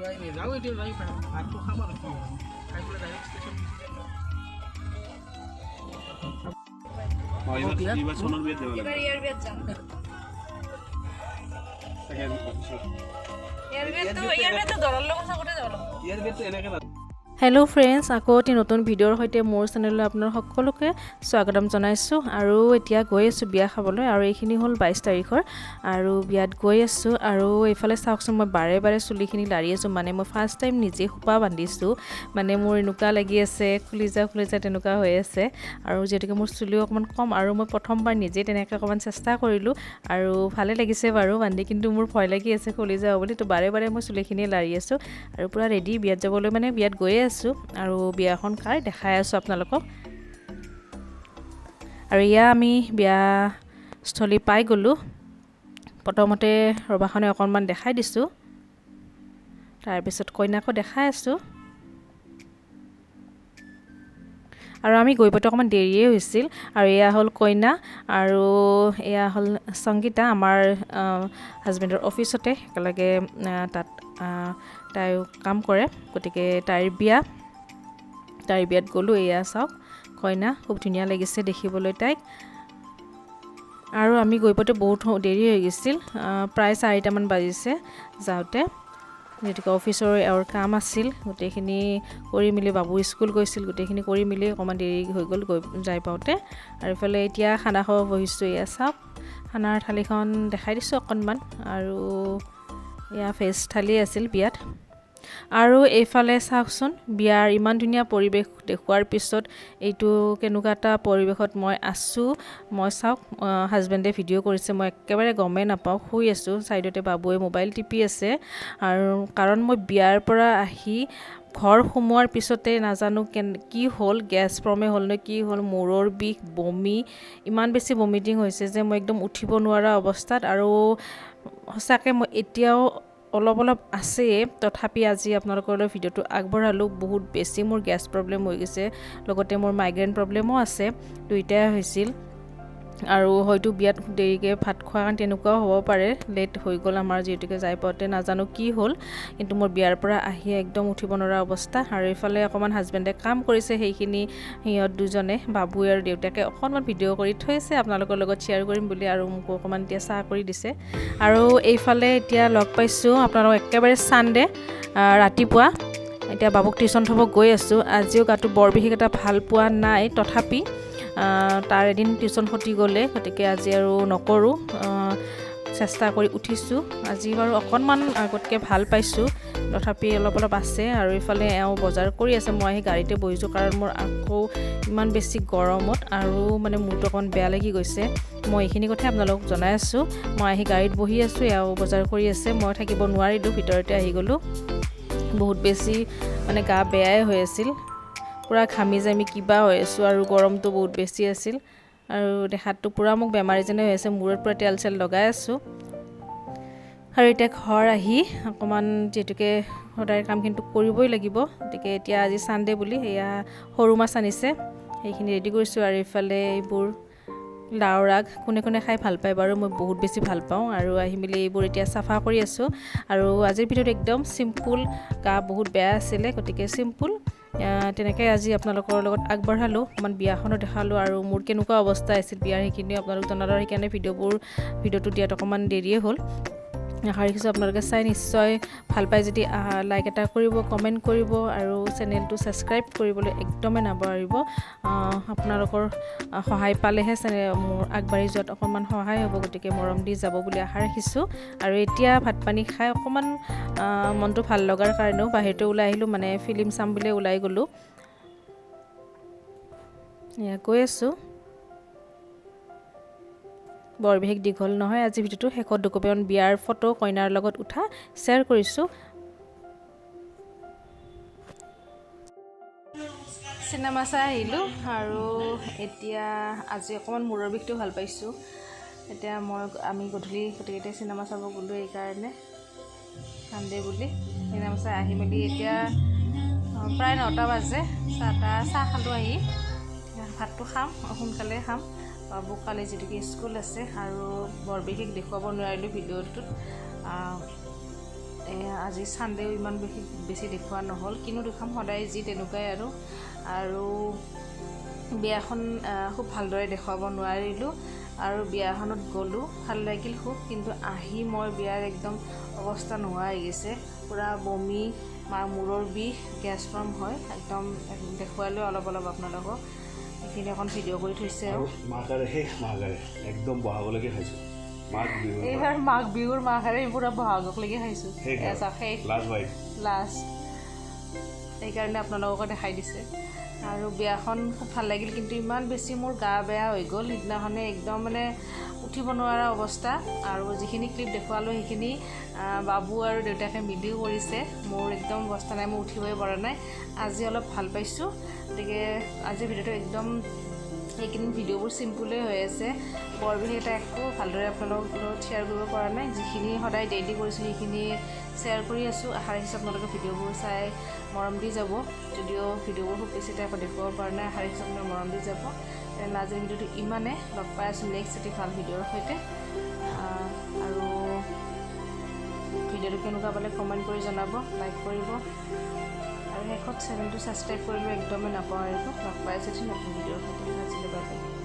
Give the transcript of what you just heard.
যাওঁ এতিয়া যাই ভাতটো খাম আৰু খাই পেলাই ডাইৰেক্ট ষ্টেচন চনৰ বিয়াত যাব লাগে ইয়াৰ বিয়াত যাম ইয়াৰ বিয়াত দৰৰ লগত চাকতে যাব লাগিব ইয়াৰ বিয়াত এনেকৈ হেল্ল' ফ্ৰেণ্ডছ, আকৌ এটি নতুন ভিডিঅ'ৰ সৈতে মোৰ চেনেললৈ আপোনালোক সকলোকে স্বাগতম জনাইছোঁ। আৰু এতিয়া গৈ আছোঁ বিয়া খাবলৈ, আৰু এইখিনি হ'ল 22 তাৰিখৰ, আৰু বিয়াত গৈ আছোঁ। আৰু এইফালে চাওকচোন, মই বাৰে বাৰে চুলিখিনি লাৰি আছোঁ, মানে মই ফাৰ্ষ্ট টাইম নিজে খোপা বান্ধিছোঁ, মানে মোৰ এনেকুৱা লাগি আছে খুলি যা তেনেকুৱা হৈ আছে। আৰু যিহেতুকে মোৰ চুলিও অকণমান কম, আৰু মই প্ৰথমবাৰ নিজে তেনেকৈ অকণমান চেষ্টা কৰিলোঁ, আৰু ভালে লাগিছে বাৰু বান্ধি, কিন্তু মোৰ ভয় লাগি আছে খুলি যাওঁ বুলি, তো বাৰে বাৰে মই চুলিখিনি লাৰি আছোঁ, আৰু পূৰা ৰেডি বিয়াত যাবলৈ, মানে বিয়াত গৈয়ে আছোঁ। আৰু বিয়াখন খাই দেখাই আছোঁ আপোনালোকক। আৰু এয়া আমি বিয়াস্থলী পাই গ'লোঁ। প্ৰথমতে ৰভাখনে অকণমান দেখাই দিছোঁ, তাৰপিছত কইনাকো দেখাই আছোঁ। আৰু আমি গৈ পাওঁতে অকণমান দেৰিয়ে হৈছিল। আৰু এয়া হ'ল কইনা, আৰু এয়া হ'ল সংগীতা, আমাৰ হাজবেণ্ডৰ অফিচতে একেলগে তাত তাই কাম কৰে, গতিকে তাইৰ বিয়াত গ'লোঁ। এয়া চাওক কইনা, খুব ধুনীয়া লাগিছে দেখিবলৈ তাইক। আৰু আমি গৈ পাওঁতে বহুত দেৰি হৈ গৈছিল, প্ৰায় 4টামান বাজিছে যাওঁতে, যিহেতুকে অফিচৰ এওঁৰ কাম আছিল, গোটেইখিনি কৰি মেলি, বাবু স্কুল গৈছিল, গোটেইখিনি কৰি মেলি অকণমান দেৰি হৈ গ'ল যাই পাওঁতে। আৰু ইফালে এতিয়া খানা খাব বহিছোঁ। এয়া চাওক খানাৰ থালিখন দেখাই দিছোঁ অকণমান, আৰু এয়া ভেজ থালি আছিল বিয়াত। আৰু এইফালে চাওকচোন, বিয়াৰ ইমান ধুনীয়া পৰিৱেশ দেখুৱাৰ পিছত এইটো কেনেকুৱা এটা পৰিৱেশত মই আছোঁ, মই চাওক হাজবেণ্ডে ভিডিঅ' কৰিছে, মই একেবাৰে গমেই নাপাওঁ, শুই আছোঁ, ছাইডতে বাবুৱে মোবাইল টিপি আছে। আৰু কাৰণ মই বিয়াৰ পৰা আহি ঘৰ সোমোৱাৰ পিছতে নাজানো কি হ'ল, গেছ প্ৰমে হ'ল নে কি হ'ল, মূৰৰ বিষ, বমি, ইমান বেছি ভমিটিং হৈছে যে মই একদম উঠিব নোৱাৰা অৱস্থাত। আৰু সঁচাকৈ মই এতিয়াও অলপ আছে, তথাপি আজি আপোনালোকলৈ ভিডিঅ'টো আগবঢ়ালোঁ। বহুত বেছি মোৰ গেছ প্ৰব্লেম হৈ গৈছে, লগতে মোৰ মাইগ্ৰেইন প্ৰব্লেমো আছে, দুইটাই হৈছিল। আৰু হয়তো বিয়াত দেৰিকৈ ভাত খোৱাৰ কাৰণে তেনেকুৱাও হ'ব পাৰে, লেট হৈ গ'ল আমাৰ, যিহেতুকে যাই পাওঁতে নাজানো কি হ'ল, কিন্তু মোৰ বিয়াৰ পৰা আহি একদম উঠিব নোৱাৰা অৱস্থা। আৰু এইফালে অকণমান হাজবেণ্ডে কাম কৰিছে, সেইখিনি সিহঁত দুজনে, বাবু আৰু দেউতাকে অকণমান ভিডিঅ' কৰি থৈছে আপোনালোকৰ লগত শ্বেয়াৰ কৰিম বুলি, আৰু মোক অকণমান এতিয়া চাহ কৰি দিছে। আৰু এইফালে এতিয়া লগ পাইছোঁ আপোনালোকক একেবাৰে ছানডে ৰাতিপুৱা, এতিয়া বাবুক টিউশ্যন থ'ব গৈ আছোঁ। আজিও গাটো বৰ বিশেষ এটা ভাল পোৱা নাই, তথাপি তাৰ এদিন টিউশ্যন ক্ষতি গ'লে, গতিকে আজি আৰু নকৰোঁ, চেষ্টা কৰি উঠিছোঁ। আজি বাৰু অকণমান আগতকৈ ভাল পাইছোঁ, তথাপি অলপ আছে। আৰু ইফালে এওঁ বজাৰ কৰি আছে, মই আহি গাড়ীতে বহিছোঁ, কাৰণ মোৰ আকৌ ইমান বেছি গৰমত আৰু মানে মূৰটো অকণমান বেয়া লাগি গৈছে। মই এইখিনি কথাই আপোনালোকক জনাই আছোঁ। মই আহি গাড়ীত বহি আছোঁ, এওঁ বজাৰ কৰি আছে, মই থাকিব নোৱাৰিলোঁ, ভিতৰতে আহি গ'লোঁ। বহুত বেছি মানে গা বেয়াই হৈ আছিল, পূৰা ঘামি জামি কিবা হৈ আছোঁ, আৰু গৰমটো বহুত বেছি আছিল, আৰু দেখাতটো পূৰা মোক বেমাৰী যেনে হৈ আছে, মূৰত পূৰা তেল চেল লগাই আছোঁ। আৰু এতিয়া ঘৰ আহি অকণমান, যিহেতুকে সদায় কামখিনিতো কৰিবই লাগিব, গতিকে এতিয়া আজি ছানডে বুলি সেয়া সৰু মাছ আনিছে, সেইখিনি ৰেডি কৰিছোঁ। আৰু ইফালে এইবোৰ লাওৰ আগ, কোনে খাই ভাল পায় বাৰু, মই বহুত বেছি ভাল পাওঁ। আৰু আহি মেলি এইবোৰ এতিয়া চাফা কৰি আছোঁ। আৰু আজিৰ ভিডিঅ'ত একদম চিম্পুল, গা বহুত বেয়া আছিলে, গতিকে চিম্পুল তেনেকৈ আজি আপোনালোকৰ লগত আগবঢ়ালোঁ, অকণমান বিয়াখনো দেখালোঁ, আৰু মোৰ কেনেকুৱা অৱস্থা আছিল বিয়াৰ সেইখিনিও আপোনালোক জনালোঁ। সেইকাৰণে ভিডিঅ'টো দিয়াত অকণমান দেৰিয়ে হ'ল। আশা ৰাখিছোঁ আপোনালোকে চাই নিশ্চয় ভাল পায়। যদি লাইক এটা কৰিব, কমেণ্ট কৰিব, আৰু চেনেলটো ছাবস্ক্ৰাইব কৰিবলৈ একদমেই নাপাহৰিব। আপোনালোকৰ সহায় পালেহে মোৰ আগবাঢ়ি যোৱাত অকণমান সহায় হ'ব, গতিকে মৰম দি যাব বুলি আশা ৰাখিছোঁ। আৰু এতিয়া ভাত পানী খাই অকণমান মনটো ভাল লগাৰ কাৰণেও বাহিৰতে ওলাই আহিলোঁ, মানে ফিল্ম চাম বুলি ওলাই গ'লোঁ। এয়া গৈ আছোঁ, বৰ বিশেষ দীঘল নহয় আজি ভিডিঅ'টো। শেষত দুকপিমান বিয়াৰ ফটো কইনাৰ লগত উঠা শ্বেয়াৰ কৰিছোঁ। চিনেমা চাই আহিলোঁ, আৰু এতিয়া আজি অকণমান মূৰৰ বিষটো ভাল পাইছোঁ। এতিয়া আমি গধূলি গোটেইকেইটাই চিনেমা চাব গ'লোঁ, এইকাৰণে ছানডে বুলি চিনেমা চাই আহি মেলি এতিয়া প্ৰায় 9টা বাজে। চাহ খালোঁ, আহি ভাতটো খাম, সোনকালে খাম। বাবু কালি যিহেতুকে স্কুল আছে, আৰু বৰ বিশেষ দেখুৱাব নোৱাৰিলোঁ ভিডিঅ'টোত। আজি ছানডেও ইমান বেছি দেখুওৱা নহ'ল, কিনো দেখাম সদায় যি তেনেকুৱাই আৰু বিয়াখন খুব ভালদৰে দেখুৱাব নোৱাৰিলোঁ আৰু বিয়াখনত গ'লোঁ, ভাল লাগিল খুব, কিন্তু আহি মই বিয়াৰ একদম অৱস্থা নোহোৱা হৈ গৈছে, পূৰা বমি, মূৰৰ বিষ, গেছ ফৰ্ম হয়, একদম দেখুৱালেও অলপ আপোনালোকক এইখিনি অকণ ভিডিঅ' কৰি থৈছে আৰু একদম বহাগলৈকে খাইছোঁ। এইবাৰ মাঘ বিহুৰ মাঘেৰে পূৰা বহাগলৈকে খাইছোঁ, লাষ্ট সেইকাৰণে আপোনালোককে দেখাই দিছে। আৰু বিয়াখন খুব ভাল লাগিল, কিন্তু ইমান বেছি মোৰ গা বেয়া হৈ গ'ল সিদিনাখনে, একদম মানে উঠিব নোৱাৰা অৱস্থা। আৰু যিখিনি ক্লিপ দেখুৱালোঁ সেইখিনি বাবু আৰু দেউতাকে মিলিও কৰিছে, মোৰ একদম অৱস্থা নাই, মই উঠিবই পৰা নাই। আজি অলপ ভাল পাইছোঁ, গতিকে আজিৰ ভিডিঅ'টো একদম এইকেইদিন ভিডিঅ'বোৰ চিম্পুলেই হৈ আছে, বৰ বিশেষ এটা একো ভালদৰে আপোনালোকৰ লগত শ্বেয়াৰ কৰিব পৰা নাই। যিখিনি সদায় ডেইলি কৰিছোঁ সেইখিনি শ্বেয়াৰ কৰি আছোঁ, আশা ৰাখিছোঁ আপোনালোকে ভিডিঅ'বোৰ চাই মৰম দি যাব। যদিও ভিডিঅ'বোৰ খুব বেছি টাইপত দেখুৱাব পৰা নাই, আশা ৰাখিছোঁ আপোনালোকে মৰম দি যাব। আজিৰ ভিডিঅ'টো ইমানে, লগ পাই আছোঁ নেক্সট এটি ভাল ভিডিঅ'ৰ সৈতে। আৰু ভিডিঅ'টো কেনেকুৱা পালে কমেণ্ট কৰি জনাব, লাইক কৰিব আৰু শেষত চেনেলটো ছাবস্ক্ৰাইব কৰিবলৈ একদমেই নাপাহৰিব। লগ পাই আছোঁ নতুন ভিডিঅ'ৰ সৈতে, আজিলৈ বাই বাই।